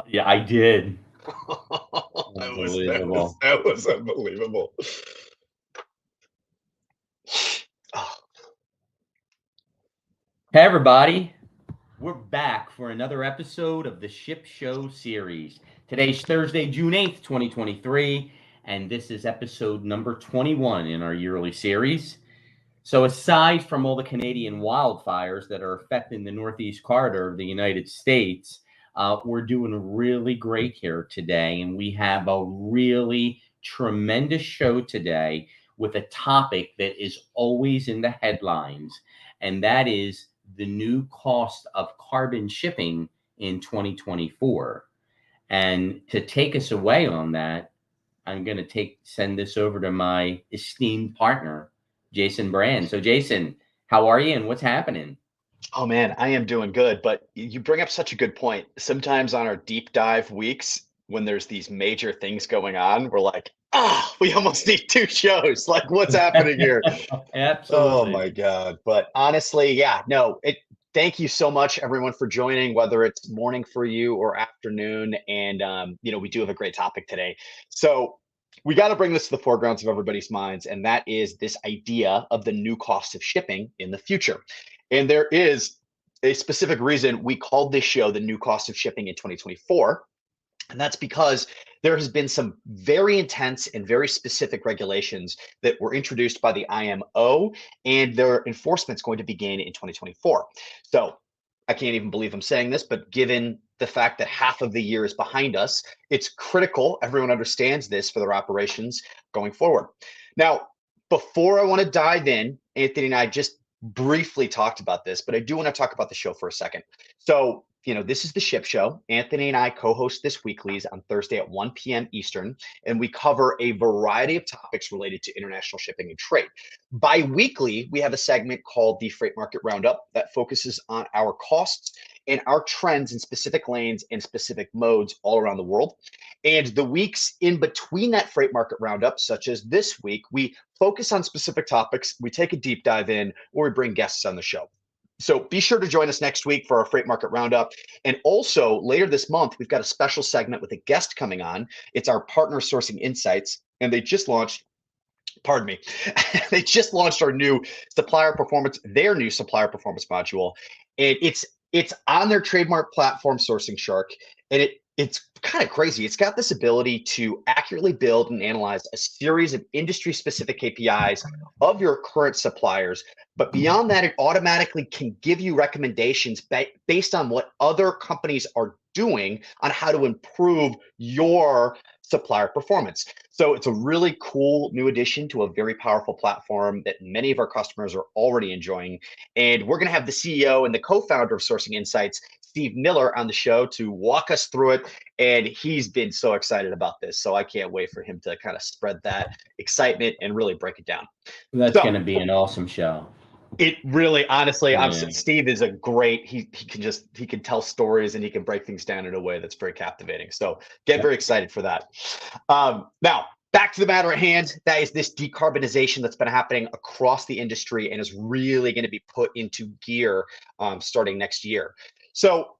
Yeah, I did. That was Unbelievable. that was unbelievable. Oh, Hey, everybody. We're back for another episode of the Ship Show series. Today's Thursday, June 8th, 2023, and this is episode number 21 in our yearly series. So, aside from all the Canadian wildfires that are affecting the Northeast corridor of the United States, we're doing really great here today, and we have a really tremendous show today with a topic that is always in the headlines, and that is the new cost of carbon shipping in 2024. And to take us away on that, I'm going to send this over to my esteemed partner, Jason Brand. So, Jason, how are you and what's happening? oh man, I am doing good, but you bring up such a good point. Sometimes on our deep dive weeks, when there's these major things going on, we're like, we almost need two shows. Like, what's happening here? Oh Absolutely. my God. But honestly, yeah, no, thank you so much everyone for joining, whether it's morning for you or afternoon. And we do have a great topic today. So we got to bring this to the foregrounds of everybody's minds, and that is this idea of the new cost of shipping in the future. And there is a specific reason we called this show the new cost of shipping in 2024. And that's because there has been some very intense and very specific regulations that were introduced by the IMO, and their enforcement is going to begin in 2024. So I can't even believe I'm saying this, but given the fact that half of the year is behind us, it's critical everyone understands this for their operations going forward. Now, before I want to dive in, Anthony and I just briefly talked about this, but I do want to talk about the show for a second. So, this is the Ship Show. Anthony and I co host this weeklies on Thursday at 1 p.m. Eastern, and we cover a variety of topics related to international shipping and trade. Bi weekly, we have a segment called the Freight Market Roundup that focuses on our costs and our trends in specific lanes and specific modes all around the world. And the weeks in between that Freight Market Roundup, such as this week, we focus on specific topics, we take a deep dive in, or we bring guests on the show. So be sure to join us next week for our Freight Market Roundup. And also later this month, we've got a special segment with a guest coming on. It's our Partner Sourcing Insights, and they just launched, pardon me, they just launched their new supplier performance module. And it's on their trademark platform, Sourcing Shark, and it's kind of crazy. It's got this ability to accurately build and analyze a series of industry specific KPIs of your current suppliers. But beyond that, it automatically can give you recommendations based on what other companies are doing on how to improve your supplier performance. So it's a really cool new addition to a very powerful platform that many of our customers are already enjoying. And we're going to have the CEO and the co-founder of Sourcing Insights, Steve Miller, on the show to walk us through it. And he's been so excited about this. So I can't wait for him to kind of spread that excitement and really break it down. That's So going to be an awesome show. it really, honestly, Yeah. Steve is a great. He can tell stories and he can break things down in a way that's very captivating. So get very Yep. excited for that. Now back to the matter at hand. That is this decarbonization that's been happening across the industry and is really going to be put into gear starting next year. So,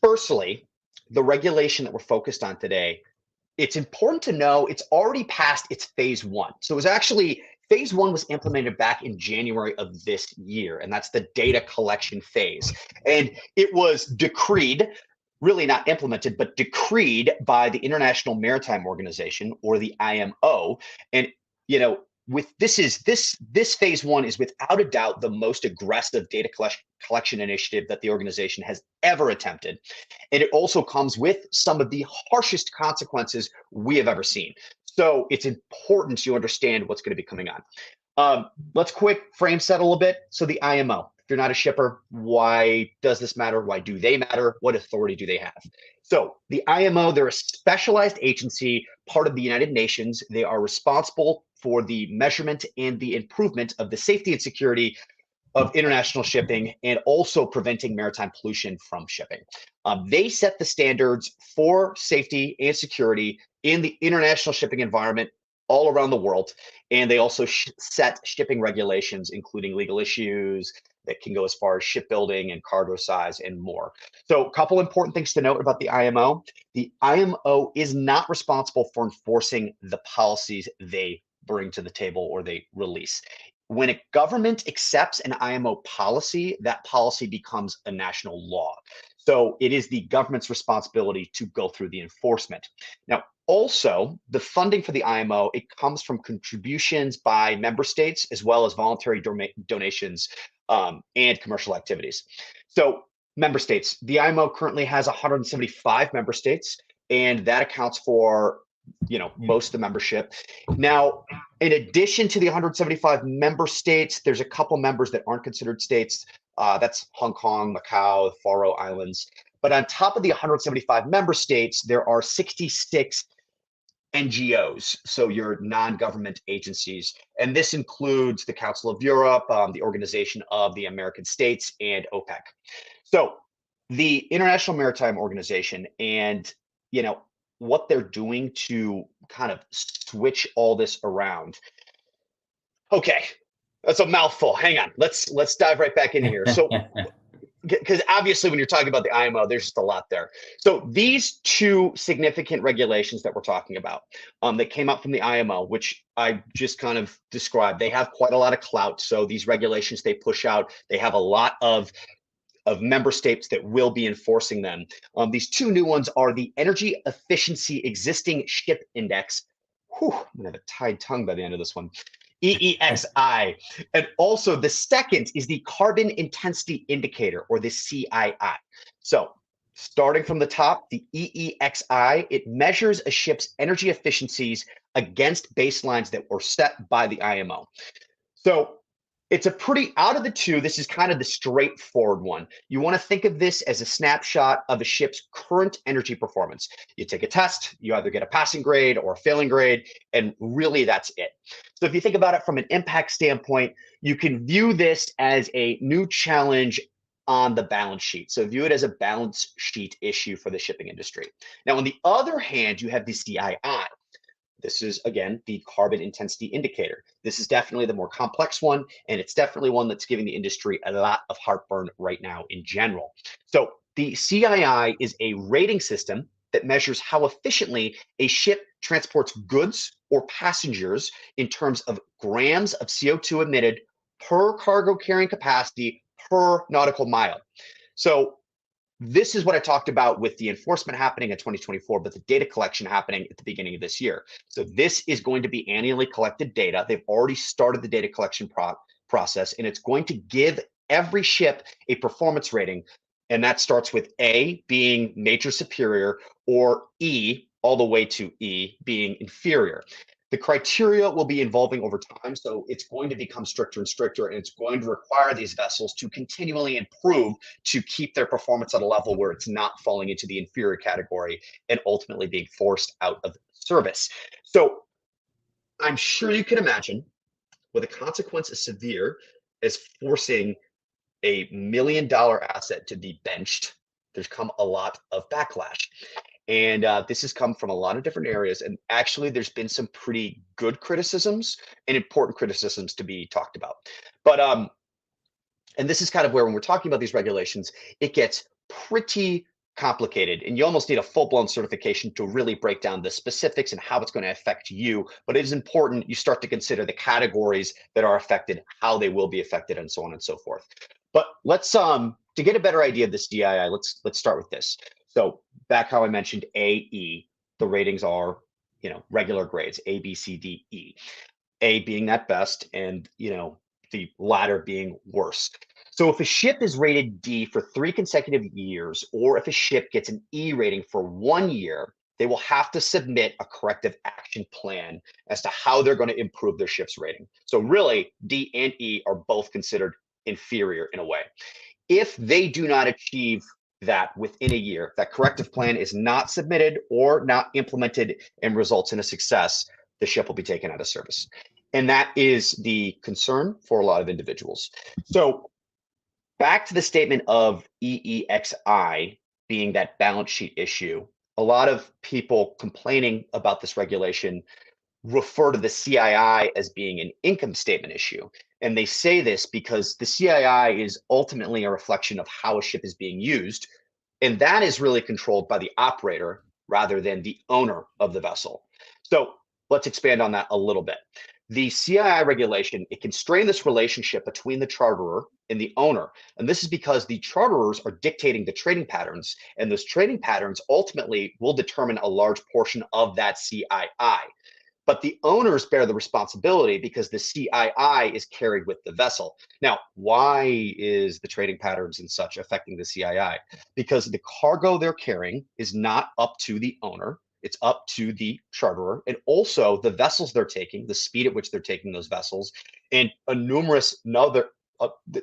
firstly, the regulation that we're focused on today, it's important to know it's already past its phase one. So it was actually phase one was implemented back in January of this year, and that's the data collection phase. And it was decreed, really not implemented, but decreed by the International Maritime Organization, or the IMO. And you know, with this phase one is without a doubt the most aggressive data collection initiative that the organization has ever attempted. And it also comes with some of the harshest consequences we have ever seen. So it's important to understand what's going to be coming on. Let's quick frame set a little bit. So the IMO, if you're not a shipper, why does this matter? Why do they matter? What authority do they have? So the IMO, they're a specialized agency, part of the United Nations. They are responsible for the measurement and the improvement of the safety and security of international shipping and also preventing maritime pollution from shipping. They set the standards for safety and security in the international shipping environment all around the world. And they also set shipping regulations, including legal issues, that can go as far as shipbuilding and cargo size and more. So a couple important things to note about the IMO. The IMO is not responsible for enforcing the policies they bring to the table or they release. When a government accepts an IMO policy, that policy becomes a national law. So it is the government's responsibility to go through the enforcement. Now, also, the funding for the IMO, it comes from contributions by member states as well as voluntary donations and commercial activities. So member states, the IMO currently has 175 member states, and that accounts for most of the membership. Now, in addition to the 175 member states, there's a couple members that aren't considered states. That's Hong Kong, Macau, the Faroe Islands. But on top of the 175 member states, there are 66 NGOs, so your non-government agencies. And this includes the Council of Europe, the Organization of the American States, and OPEC. So the International Maritime Organization and, what they're doing to kind of switch all this around. Okay, that's a mouthful. Hang on. Let's dive right back in here. So because obviously when you're talking about the IMO, there's just a lot there. So these two significant regulations that we're talking about that came up from the IMO, which I just kind of described, they have quite a lot of clout. So these regulations they push out, they have a lot of member states that will be enforcing them. These two new ones are the Energy Efficiency Existing Ship Index. Whew, I'm gonna have a tied tongue by the end of this one. EEXI. And also the second is the Carbon Intensity Indicator, or the CII. So starting from the top, the EEXI, it measures a ship's energy efficiencies against baselines that were set by the IMO. So it's a pretty, out of the two, this is kind of the straightforward one. You want to think of this as a snapshot of a ship's current energy performance. You take a test, you either get a passing grade or a failing grade, and really that's it. So if you think about it from an impact standpoint, you can view this as a new challenge on the balance sheet. So view it as a balance sheet issue for the shipping industry. Now, on the other hand, you have the CII. This is, again, the carbon intensity indicator. This is definitely the more complex one, and it's definitely one that's giving the industry a lot of heartburn right now in general. So the CII is a rating system that measures how efficiently a ship transports goods or passengers in terms of grams of CO2 emitted per cargo carrying capacity per nautical mile. So this is what I talked about with the enforcement happening in 2024, but the data collection happening at the beginning of this year. So this is going to be annually collected data. They've already started the data collection process, and it's going to give every ship a performance rating. And that starts with A being major superior, or E all the way to E being inferior. The criteria will be evolving over time, so it's going to become stricter and stricter, and it's going to require these vessels to continually improve to keep their performance at a level where it's not falling into the inferior category and ultimately being forced out of service. So I'm sure you can imagine, with a consequence as severe as forcing $1 million asset to be benched, there's come a lot of backlash. And this has come from a lot of different areas. And actually, there's been some pretty good criticisms and important criticisms to be talked about. But and this is kind of where, when we're talking about these regulations, it gets pretty complicated, and you almost need a full-blown certification to really break down the specifics and how it's going to affect you. But it is important you start to consider the categories that are affected, how they will be affected, and so on and so forth. But let's to get a better idea of this DII, let's start with this. So back how I mentioned AE, the ratings are, regular grades, A, B, C, D, E. A being at best, and the latter being worse. So if a ship is rated D for 3 consecutive years, or if a ship gets an E rating for 1 year, they will have to submit a corrective action plan as to how they're going to improve their ship's rating. So really, D and E are both considered inferior in a way. If they do not achieve that within a year, that corrective plan is not submitted or not implemented and results in a success, the ship will be taken out of service. And that is the concern for a lot of individuals. So back to the statement of EEXI being that balance sheet issue, a lot of people complaining about this regulation refer to the CII as being an income statement issue. And they say this because the CII is ultimately a reflection of how a ship is being used. And that is really controlled by the operator rather than the owner of the vessel. So let's expand on that a little bit. The CII regulation, it can strain this relationship between the charterer and the owner. And this is because the charterers are dictating the trading patterns, and those trading patterns ultimately will determine a large portion of that CII. But the owners bear the responsibility because the CII is carried with the vessel. Now, why is the trading patterns and such affecting the CII? Because the cargo they're carrying is not up to the owner. It's up to the charterer, and also the vessels they're taking, the speed at which they're taking those vessels, and a numerous other.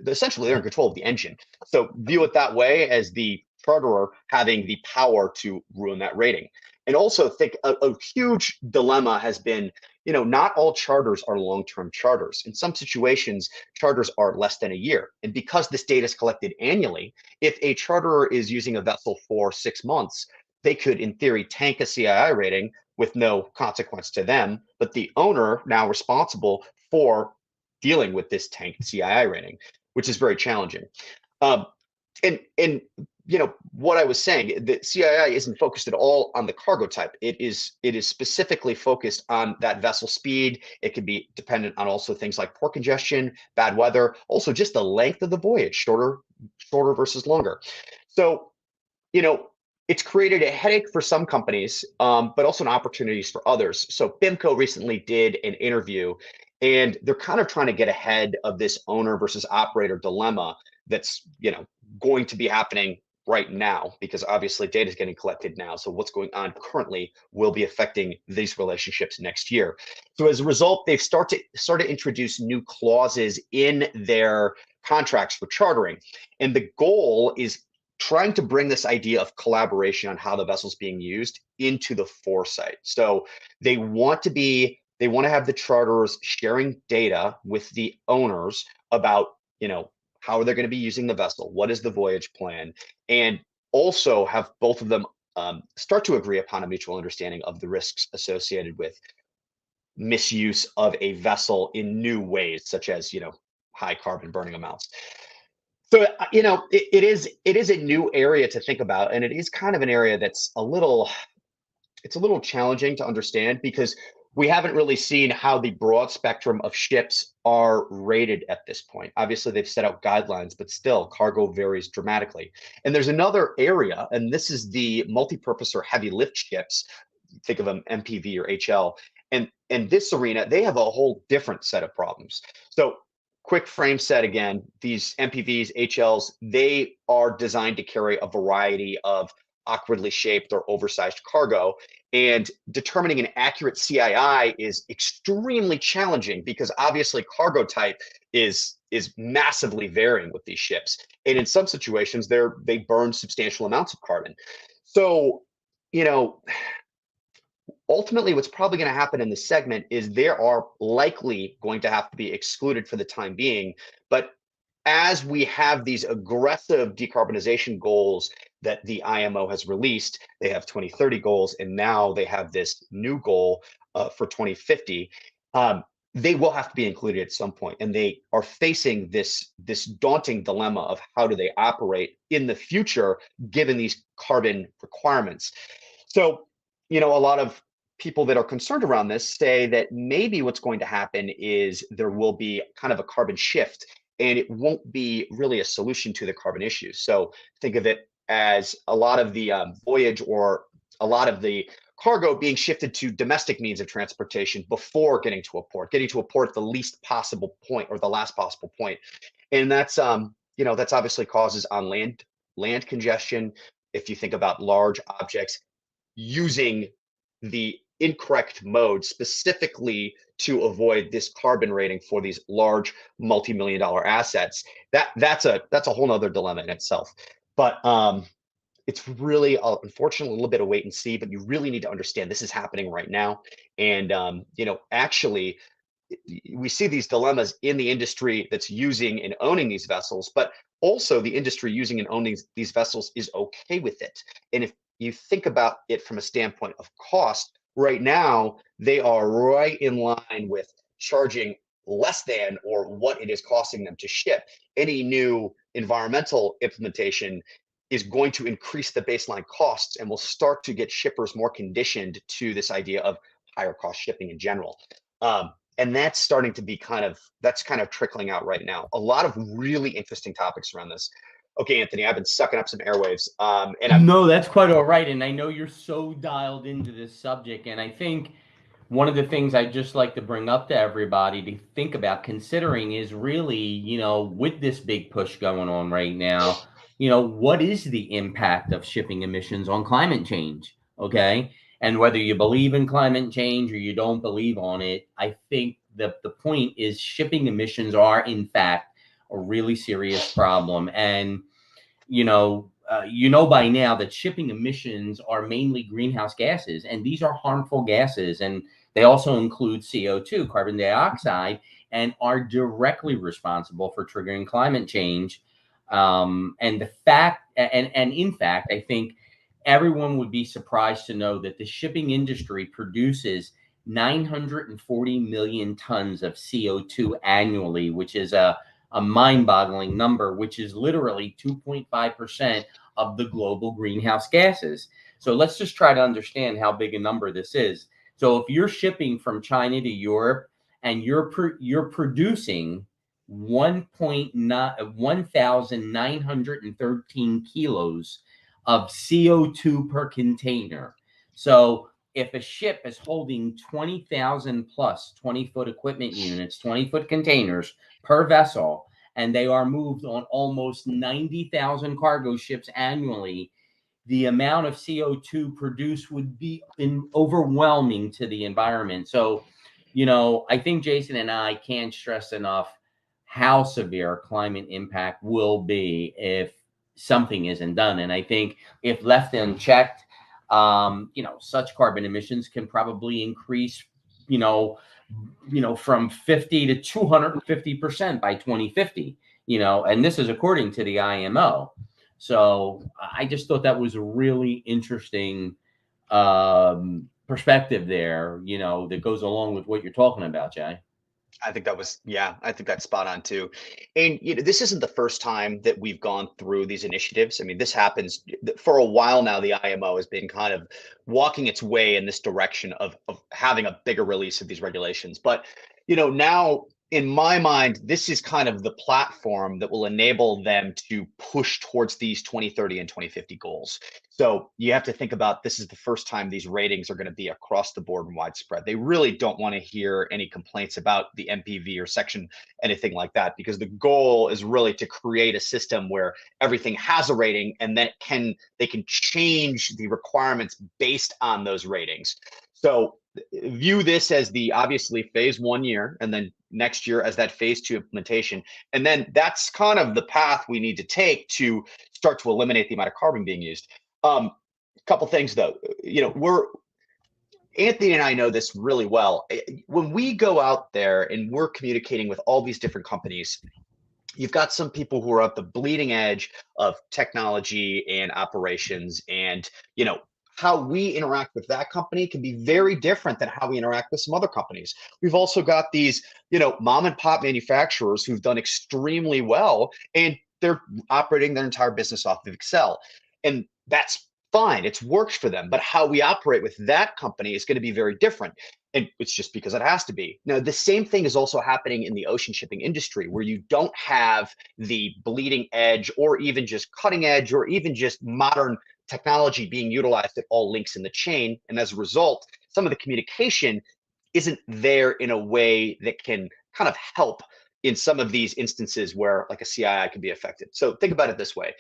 Essentially, they're in control of the engine. So view it that way, as the charterer having the power to ruin that rating. And also think a huge dilemma has been, not all charters are long-term charters. In some situations, charters are less than a year. And because this data is collected annually, if a charterer is using a vessel for 6 months, they could, in theory, tank a CII rating with no consequence to them, but the owner now responsible for dealing with this tanked CII rating, which is very challenging. Um, and what I was saying, the CII isn't focused at all on the cargo type. It is specifically focused on that vessel speed. It can be dependent on also things like port congestion, bad weather, also just the length of the voyage, shorter versus longer. So, you know, it's created a headache for some companies, but also an opportunities for others. So BIMCO recently did an interview, and they're kind of trying to get ahead of this owner versus operator dilemma that's, going to be happening right now, because obviously data is getting collected now. So what's going on currently will be affecting these relationships next year. So as a result, they've started to introduce new clauses in their contracts for chartering. And the goal is trying to bring this idea of collaboration on how the vessel's being used into the foresight. So they want to have the charterers sharing data with the owners about, how are they going to be using the vessel? What is the voyage plan? And also have both of them start to agree upon a mutual understanding of the risks associated with misuse of a vessel in new ways, such as, high carbon burning amounts. So, it is a new area to think about, and it is kind of an area that's it's a little challenging to understand, because we haven't really seen how the broad spectrum of ships are rated at this point. Obviously, they've set out guidelines, but still, cargo varies dramatically. And there's another area, and this is the multi-purpose or heavy lift ships. Think of them MPV or HL. And in this arena, they have a whole different set of problems. So quick frame set again, these MPVs, HLs, they are designed to carry a variety of awkwardly shaped or oversized cargo. And determining an accurate CII is extremely challenging, because obviously cargo type is massively varying with these ships. And in some situations, they burn substantial amounts of carbon. So, you know, ultimately, what's probably going to happen in this segment is there are likely going to have to be excluded for the time being. But as we have these aggressive decarbonization goals that the IMO has released, they have 2030 goals, and now they have this new goal for 2050. They will have to be included at some point, and they are facing this daunting dilemma of how do they operate in the future given these carbon requirements. So, a lot of people that are concerned around this say that maybe what's going to happen is there will be kind of a carbon shift, and it won't be really a solution to the carbon issues. So think of it as a lot of the voyage, or a lot of the cargo being shifted to domestic means of transportation before getting to a port at the least possible point, or the last possible point. And that's obviously causes on land congestion. If you think about large objects using the incorrect mode specifically to avoid this carbon rating for these large multi-million dollar assets, that's a whole nother dilemma in itself. But it's really, unfortunately, a little bit of wait and see, but you really need to understand this is happening right now. And actually, we see these dilemmas in the industry that's using and owning these vessels, but also the industry using and owning these vessels is okay with it. And if you think about it from a standpoint of cost, right now they are right in line with charging less than or what it is costing them to ship. Any new environmental implementation is going to increase the baseline costs and will start to get shippers more conditioned to this idea of higher cost shipping in general. And that's starting to be kind of trickling out right now. A lot of really interesting topics around this. Okay, Anthony, I've been sucking up some airwaves, and I'm No, that's quite all right. And I know you're so dialed into this subject. And I think one of the things I just like to bring up to everybody to think about considering is really, with this big push going on right now, what is the impact of shipping emissions on climate change? Okay. And whether you believe in climate change or you don't believe on it, I think the point is shipping emissions are, in fact, a really serious problem. And by now that shipping emissions are mainly greenhouse gases, and these are harmful gases, and they also include CO2, carbon dioxide, and are directly responsible for triggering climate change. And in fact, I think everyone would be surprised to know that the shipping industry produces 940 million tons of CO2 annually, which is a mind-boggling number, which is literally 2.5% of the global greenhouse gases. So let's just try to understand how big a number this is. So if you're shipping from China to Europe and you're producing 1,913 kilos of CO2 per container. So if a ship is holding 20,000 plus 20-foot equipment units, 20-foot containers per vessel, and they are moved on almost 90,000 cargo ships annually, the amount of CO2 produced would be overwhelming to the environment. So, I think Jason and I can't stress enough how severe climate impact will be if something isn't done. And I think if left unchecked, such carbon emissions can probably increase, from 50 to 250% by 2050, and this is according to the IMO. So I just thought that was a really interesting perspective there, that goes along with what you're talking about, Jay. I think that was, yeah, I think that's spot on too. And this isn't the first time that we've gone through these initiatives. I mean, this happens for a while now. The IMO has been kind of walking its way in this direction of having a bigger release of these regulations. But now in my mind, this is kind of the platform that will enable them to push towards these 2030 and 2050 goals. So you have to think about, this is the first time these ratings are going to be across the board and widespread. They really don't want to hear any complaints about the MPV or section, anything like that, because the goal is really to create a system where everything has a rating, and then they can change the requirements based on those ratings. So view this as the obviously phase 1 year, and then next year as that phase 2 implementation. And then that's kind of the path we need to take to start to eliminate the amount of carbon being used. Couple things though, Anthony and I know this really well. When we go out there and we're communicating with all these different companies, you've got some people who are at the bleeding edge of technology and operations, and how we interact with that company can be very different than how we interact with some other companies. We've also got these mom and pop manufacturers who've done extremely well, and they're operating their entire business off of Excel, and that's fine, it's worked for them. But how we operate with that company is going to be very different, and it's just because it has to be. Now, the same thing is also happening in the ocean shipping industry, where you don't have the bleeding edge or even just cutting edge or even just modern technology being utilized at all links in the chain. And as a result, some of the communication isn't there in a way that can kind of help in some of these instances where like a CII can be affected. So think about it this way.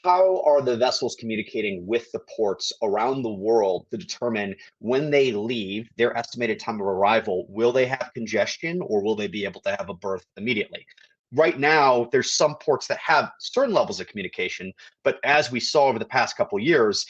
How are the vessels communicating with the ports around the world to determine when they leave, their estimated time of arrival? Will they have congestion, or will they be able to have a berth immediately? Right now, there's some ports that have certain levels of communication, but as we saw over the past couple of years,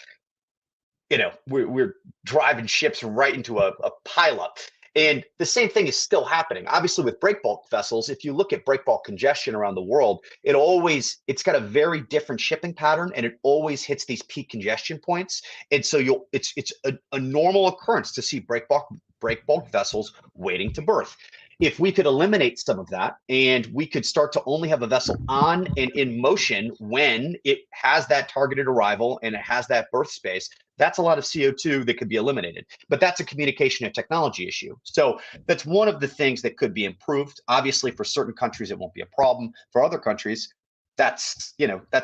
we're driving ships right into a pileup. And the same thing is still happening. Obviously, with breakbulk vessels, if you look at breakbulk congestion around the world, it's got a very different shipping pattern, and it always hits these peak congestion points. And so it's a normal occurrence to see breakbulk vessels waiting to berth. If we could eliminate some of that and we could start to only have a vessel on and in motion when it has that targeted arrival and it has that berth space, that's a lot of CO2 that could be eliminated. But that's a communication and technology issue. So that's one of the things that could be improved. Obviously, for certain countries, it won't be a problem. For other countries, that's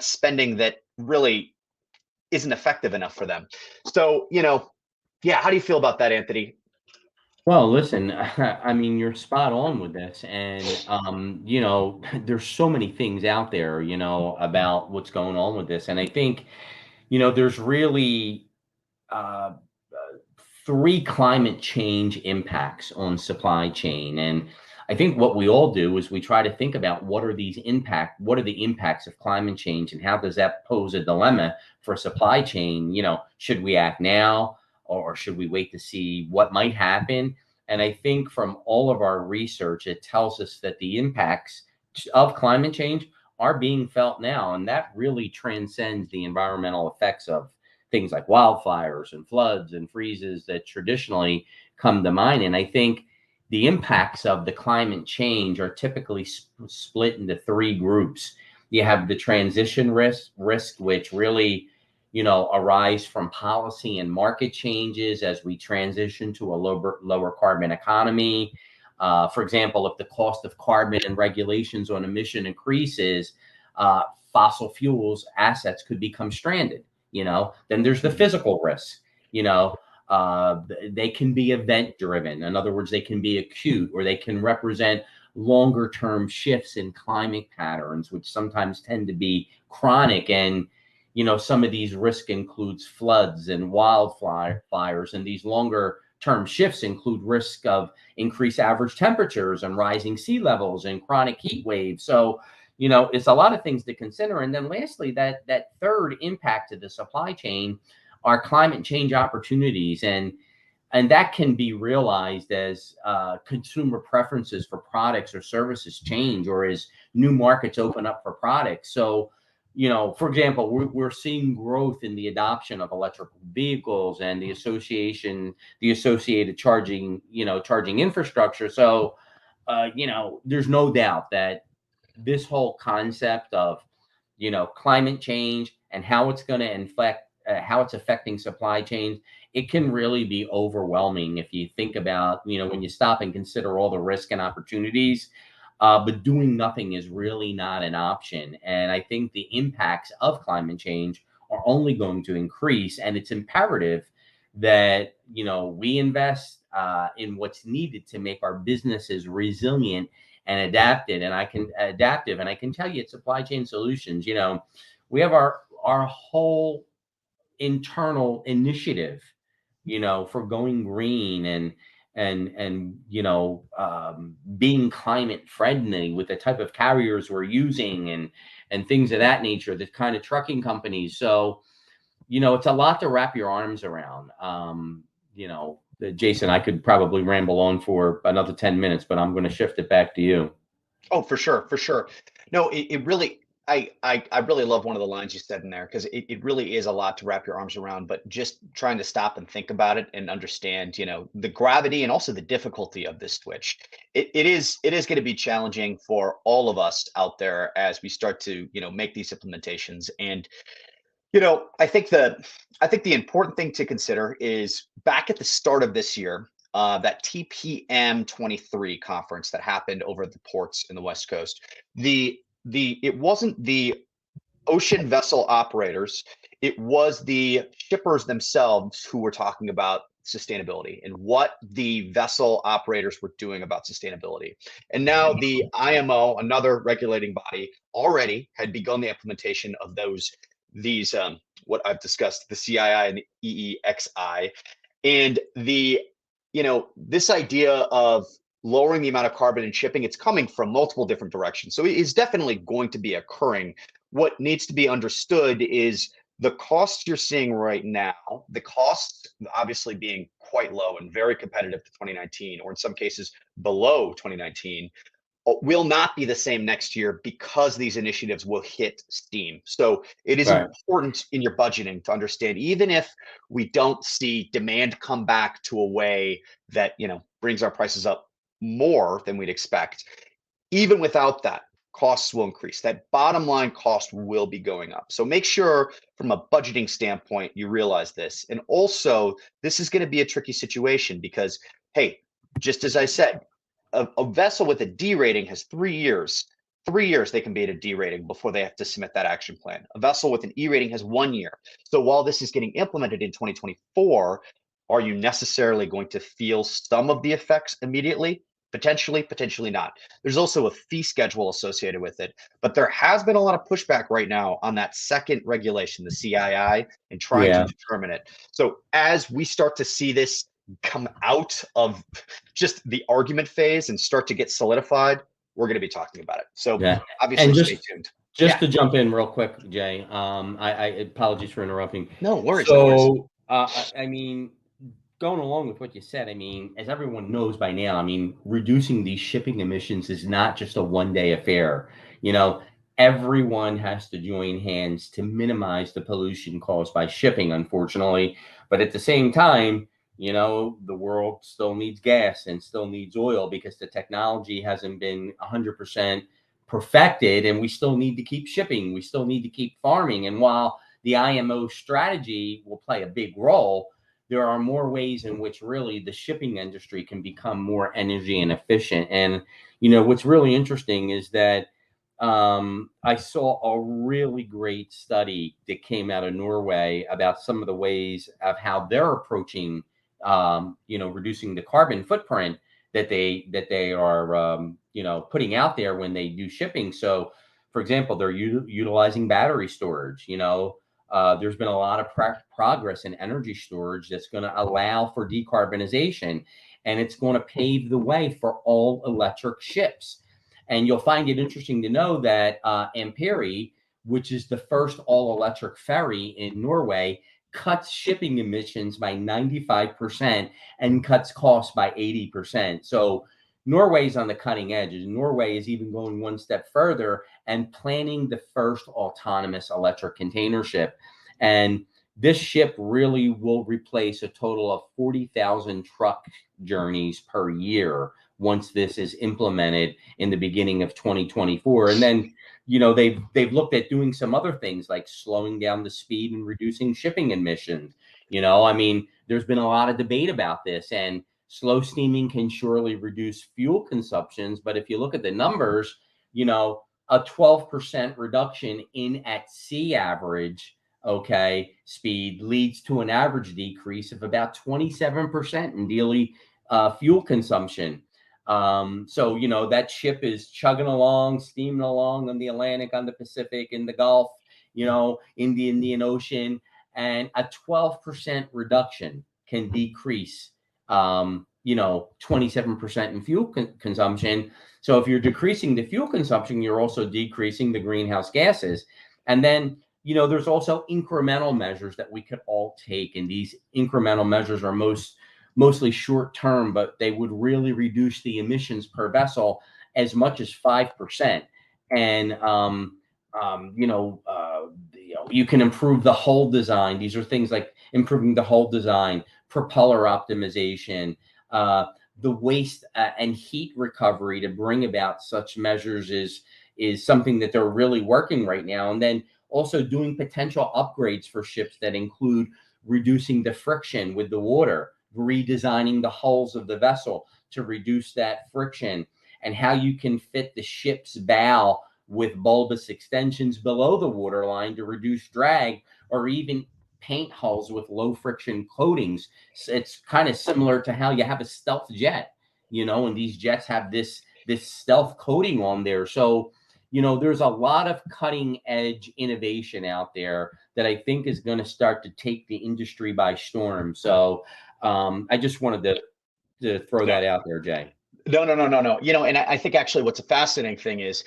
spending that really isn't effective enough for them. So, yeah, how do you feel about that, Anthony? Well, listen, I mean, you're spot on with this. And, there's so many things out there, about what's going on with this. And I think, there's really uh, three climate change impacts on supply chain. And I think what we all do is we try to think about what are the impacts of climate change and how does that pose a dilemma for supply chain? Should we act now or should we wait to see what might happen? And I think from all of our research, it tells us that the impacts of climate change are being felt now. And that really transcends the environmental effects of things like wildfires and floods and freezes that traditionally come to mind. And I think the impacts of the climate change are typically split into three groups. You have the transition risk, which really, arise from policy and market changes as we transition to a lower carbon economy. For example, if the cost of carbon and regulations on emission increases, fossil fuels assets could become stranded. Then there's the physical risk. you know they can be event driven. In other words, they can be acute, or they can represent longer term shifts in climate patterns, which sometimes tend to be chronic. And some of these risk includes floods and wildfires, and these longer term shifts include risk of increased average temperatures and rising sea levels and chronic heat waves. So it's a lot of things to consider. And then lastly, that third impact to the supply chain are climate change opportunities. And that can be realized as consumer preferences for products or services change, or as new markets open up for products. So, for example, we're seeing growth in the adoption of electrical vehicles and the associated charging infrastructure. So, there's no doubt that this whole concept of climate change and how it's going to infect how it's affecting supply chains, it can really be overwhelming if you think about when you stop and consider all the risk and opportunities. But doing nothing is really not an option. And I think the impacts of climate change are only going to increase, and it's imperative that we invest in what's needed to make our businesses resilient and adaptive. And I can tell you, at Supply Chain Solutions, we have our whole internal initiative, for going green and being climate friendly with the type of carriers we're using and things of that nature, the kind of trucking companies. So, it's a lot to wrap your arms around. Jason, I could probably ramble on for another 10 minutes, but I'm going to shift it back to you. Oh, for sure, for sure. No, it really, I really love one of the lines you said in there, because it really is a lot to wrap your arms around. But just trying to stop and think about it and understand, the gravity and also the difficulty of this switch. It is going to be challenging for all of us out there as we start to make these implementations. And I think the important thing to consider is back at the start of this year, that TPM 23 conference that happened over the ports in the West Coast. It wasn't the ocean vessel operators, it was the shippers themselves who were talking about sustainability and what the vessel operators were doing about sustainability. And now the IMO, another regulating body, already had begun the implementation of these what I've discussed, the CII and the EEXI. And this idea of lowering the amount of carbon in shipping, it's coming from multiple different directions. So it is definitely going to be occurring. What needs to be understood is the costs you're seeing right now, the costs obviously being quite low and very competitive to 2019, or in some cases below 2019, will not be the same next year because these initiatives will hit steam. So it is Right. important in your budgeting to understand, even if we don't see demand come back to a way that brings our prices up more than we'd expect. Even without that, costs will increase. That bottom line cost will be going up. So make sure from a budgeting standpoint, you realize this. And also, this is going to be a tricky situation because, hey, just as I said, a vessel with a D rating has 3 years. 3 years they can be at a D rating before they have to submit that action plan. A vessel with an E rating has 1 year. So while this is getting implemented in 2024, are you necessarily going to feel some of the effects immediately? Potentially, potentially not. There's also a fee schedule associated with it, but there has been a lot of pushback right now on that second regulation, the CII, and trying to Yeah. determine it. So as we start to see this come out of just the argument phase and start to get solidified, we're going to be talking about it. So Yeah. obviously, And stay tuned. just Yeah, to jump in real quick, Jay, I apologies for interrupting. no worries, no worries. So, I mean, going along with what you said, I mean, as everyone knows by now, I mean, reducing these shipping emissions is not just a one-day affair. You know, everyone has to join hands to minimize the pollution caused by shipping, unfortunately. But at the same time, you know, the world still needs gas and still needs oil because the technology hasn't been 100% perfected, and we still need to keep shipping. We still need to keep farming. And while the IMO strategy will play a big role, there are more ways in which really the shipping industry can become more energy and efficient. And, you know, what's really interesting is that I saw a really great study that came out of Norway about some of the ways of how they're approaching, you know, reducing the carbon footprint that they are, you know, putting out there when they do shipping. So, for example, they're utilizing battery storage. You know, there's been a lot of progress in energy storage that's going to allow for decarbonization, and it's going to pave the way for all electric ships. And you'll find it interesting to know that Ampere, which is the first all electric ferry in Norway, cuts shipping emissions by 95% and cuts costs by 80%. So Norway's on the cutting edge. And Norway is even going one step further and planning the first autonomous electric container ship. And this ship really will replace a total of 40,000 truck journeys per year once this is implemented in the beginning of 2024. And then, you know, they've looked at doing some other things like slowing down the speed and reducing shipping emissions. You know, I mean, there's been a lot of debate about this, and slow steaming can surely reduce fuel consumptions. But if you look at the numbers, you know, a 12% reduction in at sea average, okay, speed leads to an average decrease of about 27% in daily fuel consumption. So, you know, that ship is chugging along, steaming along on the Atlantic, on the Pacific, in the Gulf, you know, in the Indian Ocean, and a 12% reduction can decrease, you know, 27% in fuel consumption. So if you're decreasing the fuel consumption, you're also decreasing the greenhouse gases. And then, you know, there's also incremental measures that we could all take. And these incremental measures are mostly short term, but they would really reduce the emissions per vessel as much as 5%. And, you know, you can improve the hull design. These are things like improving the hull design, propeller optimization, the waste and heat recovery to bring about such measures is something that they're really working right now. And then also doing potential upgrades for ships that include reducing the friction with the water, redesigning the hulls of the vessel to reduce that friction, and how you can fit the ship's bow with bulbous extensions below the waterline to reduce drag, or even paint hulls with low friction coatings. So it's kind of similar to how you have a stealth jet, you know, and these jets have this stealth coating on there. So, you know, there's a lot of cutting edge innovation out there that I think is going to start to take the industry by storm. So I just wanted to throw No, that out there, Jay. no, no, no, no, no. You know, and I think actually what's a fascinating thing is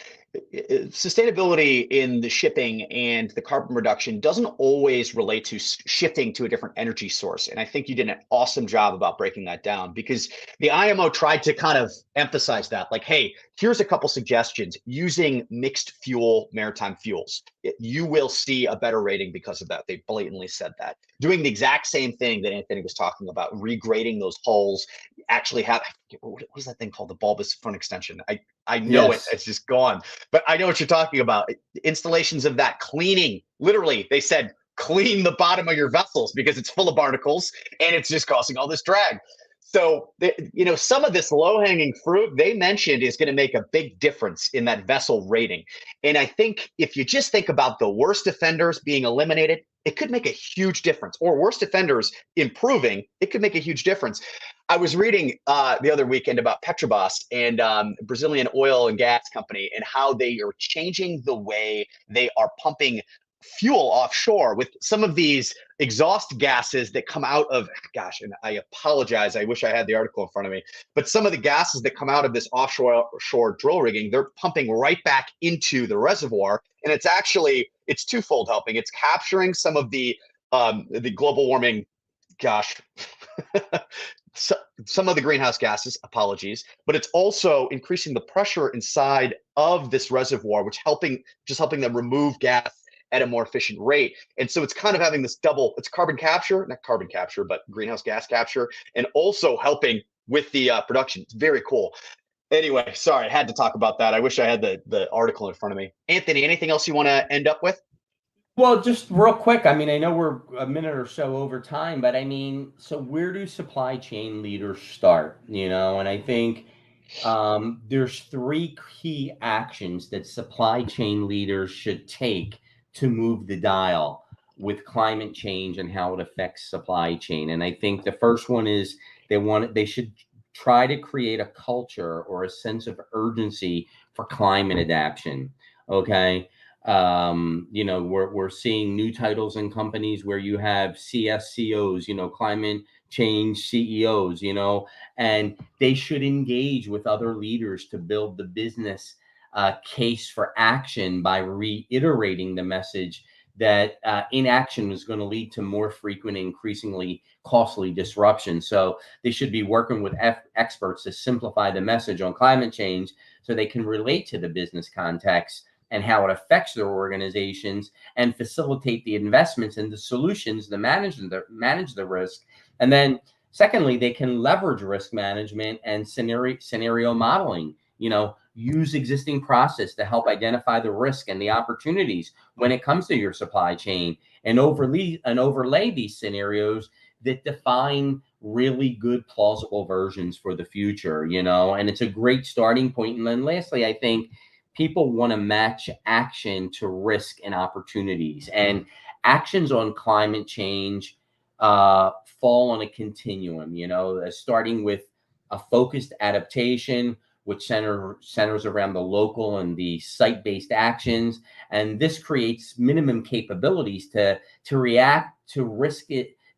sustainability in the shipping and the carbon reduction doesn't always relate to shifting to a different energy source. And I think you did an awesome job about breaking that down, because the IMO tried to kind of emphasize that, like, hey, here's a couple suggestions using mixed fuel maritime fuels. You will see a better rating because of that. They blatantly said that. Doing the exact same thing that Anthony was talking about, regrading those hulls, actually have, what was that thing called? The bulbous front extension. I know it. Yes. It's just gone. But I know what you're talking about. Installations of that, cleaning. Literally, they said clean the bottom of your vessels because it's full of barnacles and it's just causing all this drag. So, some of this low hanging fruit they mentioned is going to make a big difference in that vessel rating. And I think if you just think about the worst offenders being eliminated, it could make a huge difference. Or worst offenders improving, it could make a huge difference. I was reading the other weekend about Petrobras and Brazilian oil and gas company and how they are changing the way they are pumping fuel offshore with some of these exhaust gases that come out of, gosh, and I apologize, I wish I had the article in front of me, but some of the gases that come out of this offshore drill rigging, they're pumping right back into the reservoir. And it's twofold helping. It's capturing some of the global warming, gosh, so, some of the greenhouse gases, apologies, but it's also increasing the pressure inside of this reservoir, which helping them remove gas at a more efficient rate. And so it's kind of having this double, it's not carbon capture, but greenhouse gas capture, and also helping with the production. It's very cool. Anyway, sorry, I had to talk about that. I wish I had the article in front of me. Anthony, anything else you want to end up with? Well, just real quick, I mean, I know we're a minute or so over time, but I mean, so where do supply chain leaders start? And I think there's three key actions that supply chain leaders should take to move the dial with climate change and how it affects supply chain. And I think the first one is they should try to create a culture or a sense of urgency for climate adaptation. Okay. We're seeing new titles in companies where you have CSCOs, climate change CEOs, and they should engage with other leaders to build the business case for action by reiterating the message that inaction is going to lead to more frequent, increasingly costly disruption. So they should be working with experts to simplify the message on climate change so they can relate to the business context and how it affects their organizations and facilitate the investments and the solutions to manage the risk. And then secondly, they can leverage risk management and scenario modeling, use existing process to help identify the risk and the opportunities when it comes to your supply chain and overlay these scenarios that define really good plausible versions for the future, and it's a great starting point. And then lastly, I think people want to match action to risk and opportunities, and actions on climate change fall on a continuum, starting with a focused adaptation, which centers around the local and the site-based actions. And this creates minimum capabilities to react to risk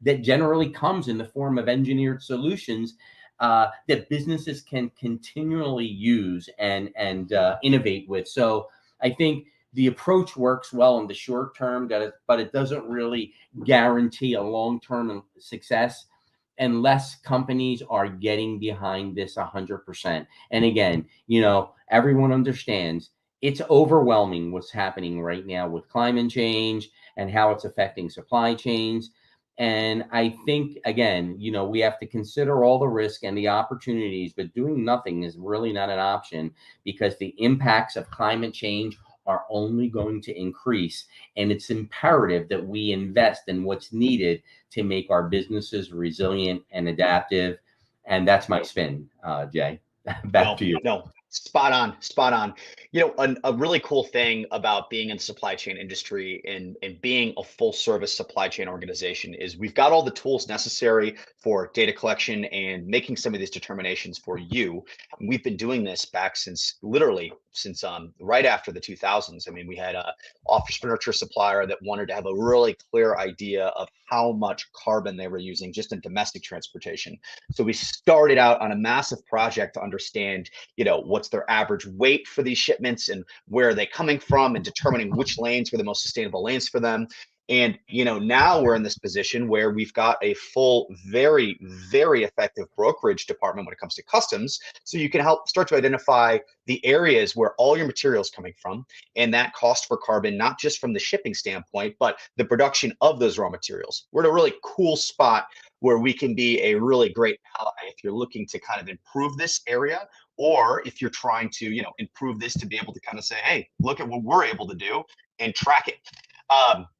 that generally comes in the form of engineered solutions that businesses can continually use and innovate with. So I think the approach works well in the short term, but it doesn't really guarantee a long-term success unless companies are getting behind this 100%. And again, everyone understands it's overwhelming what's happening right now with climate change and how it's affecting supply chains. And I think, again, we have to consider all the risk and the opportunities, but doing nothing is really not an option because the impacts of climate change are only going to increase. And it's imperative that we invest in what's needed to make our businesses resilient and adaptive. And that's my spin, Jay. Back to you. No, spot on, spot on. A really cool thing about being in the supply chain industry and being a full service supply chain organization is we've got all the tools necessary for data collection and making some of these determinations for you. And we've been doing this back since right after the 2000s. I mean, we had a office furniture supplier that wanted to have a really clear idea of how much carbon they were using just in domestic transportation. So we started out on a massive project to understand, what's their average weight for these shipments and where are they coming from and determining which lanes were the most sustainable lanes for them. And, now we're in this position where we've got a full, very, very effective brokerage department when it comes to customs. So you can help start to identify the areas where all your material is coming from and that cost for carbon, not just from the shipping standpoint, but the production of those raw materials. We're in a really cool spot where we can be a really great ally if you're looking to kind of improve this area, or if you're trying to, improve this to be able to kind of say, hey, look at what we're able to do and track it.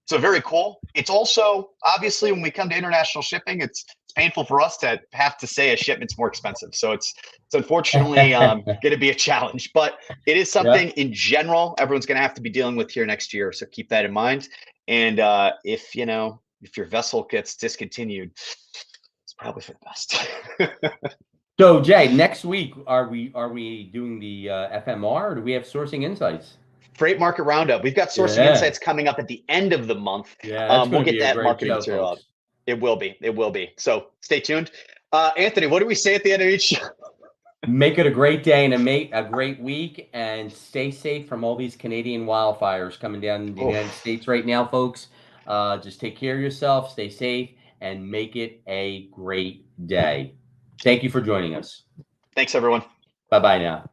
So very cool. It's also, obviously, when we come to international shipping, it's painful for us to have to say a shipment's more expensive. So it's unfortunately going to be a challenge, but it is something in general everyone's going to have to be dealing with here next year. So keep that in mind. And if your vessel gets discontinued, it's probably for the best. So Jay, next week are we doing the FMR, or do we have sourcing insights? Freight market roundup. We've got sourcing insights coming up at the end of the month. Yeah, that's we'll going to get be a that great marketing show, material folks. up. It will be. It will be. So stay tuned. Anthony, what do we say at the end of each show? Make it a great day and a great week, and stay safe from all these Canadian wildfires coming down the United States right now, folks. Just take care of yourself, stay safe, and make it a great day. Thank you for joining us. Thanks, everyone. Bye-bye now.